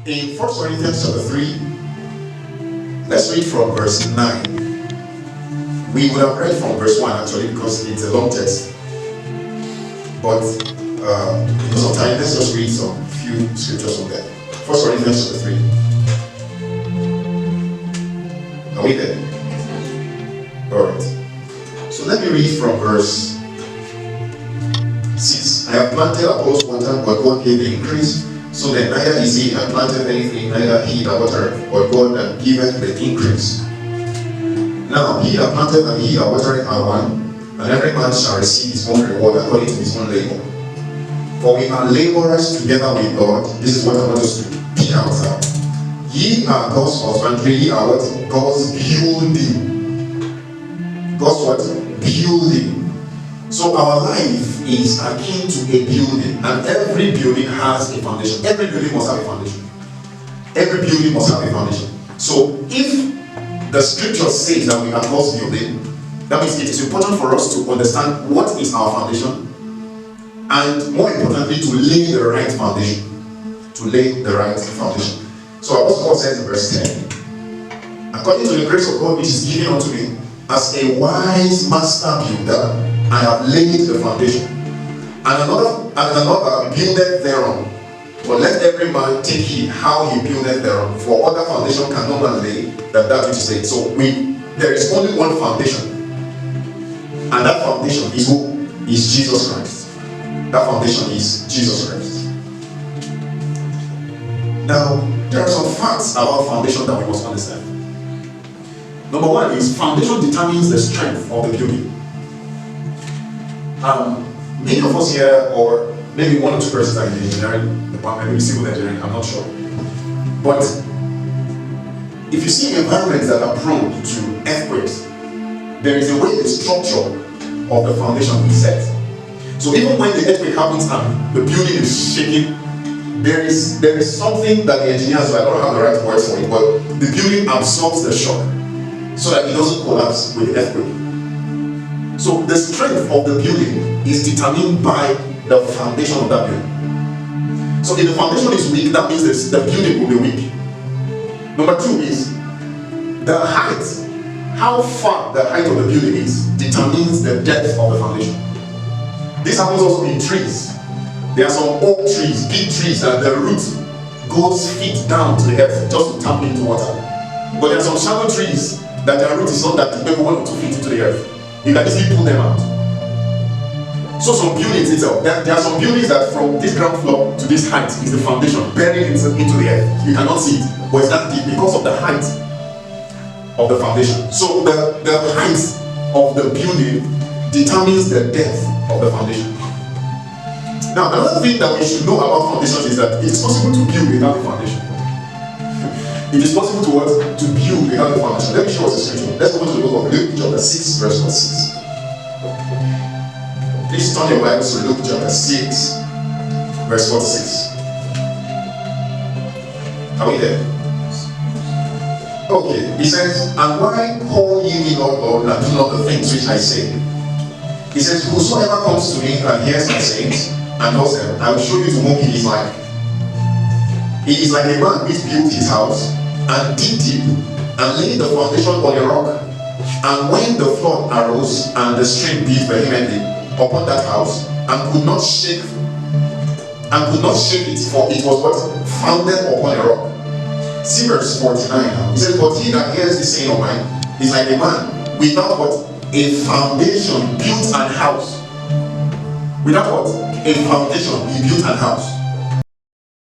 In 1 Corinthians chapter 3, let's read from verse 9. We would have read from verse 1 actually because it's a long text. But because of time, let's just read some few scriptures from there. 1 Corinthians chapter 3. Are we there? Alright. So let me read from verse 6. I have planted, Apollos watered, but God gave the increase. So that neither is he that planted anything, neither he that watered, but God that giveth the increase. Now he that planted and he that watered are one, and every man shall receive his own reward according to his own labor. For we are laborers together with God. This is what I want us to pick out. Ye are God's husbandry, ye are what? God's building. God's what? Building. So our life is akin to a building, and every building has a foundation. Every building must have a foundation. Every building must have a foundation. So if the scripture says that we are God's building, that means it is important for us to understand what is our foundation, and more importantly, to lay the right foundation. To lay the right foundation. So Apostle Paul says in verse 10, according to the grace of God which is given unto me, as a wise master builder, I have laid the foundation, and another buildeth thereon. But let every man take heed how he buildeth thereon, for other foundation can no man lay than that which is laid. So there is only one foundation, and that foundation is who? Is Jesus Christ. That foundation is Jesus Christ. Now, there are some facts about foundation that we must understand. Number one is foundation determines the strength of the building. Many of us here, or maybe one or two persons are in the engineering department, maybe civil engineering, I'm not sure. But if you see environments that are prone to earthquakes, there is a way the structure of the foundation is set. So even when the earthquake happens and the building is shaking, there is something that the engineers do. I don't have the right words for it, but the building absorbs the shock so that it doesn't collapse with the earthquake. So the strength of the building is determined by the foundation of that building. So if the foundation is weak, that means the building will be weak. Number two is the height. How far the height of the building is determines the depth of the foundation. This happens also in trees. There are some oak trees, big trees, that the root goes feet down to the earth just to tap into water. But there are some shallow trees that their root is not that deep, maybe 1 or 2 feet into the earth. You can easily pull them out. So some buildings itself, there are some buildings that from this ground floor to this height is the foundation buried into the earth. You cannot see it, but it's that deep because of the height of the foundation. So the height of the building determines the depth of the foundation. Now, another thing that we should know about foundations is that it is possible to build without a foundation. It is possible to what? To build without a foundation. Let me show us the scripture. Let's go to the book of Luke chapter 6, verse 46. Please turn your Bibles to Luke chapter 6, verse 46. Are we there? Okay, he says, and why call ye me Lord, Lord, and do not the things which I say? He says, whosoever comes to me and hears my sayings, and does them, I will show you to whom he is like. He is like a man which built his house, and dig deep, and laid the foundation on a rock. And when the flood arose, and the stream beat vehemently upon that house, and could not shake it, for it was what? Founded upon a rock. See verse 49 now. He says, but he that hears the saying of mine is like a man without what? A foundation built an house. Without what? A foundation, he built an house.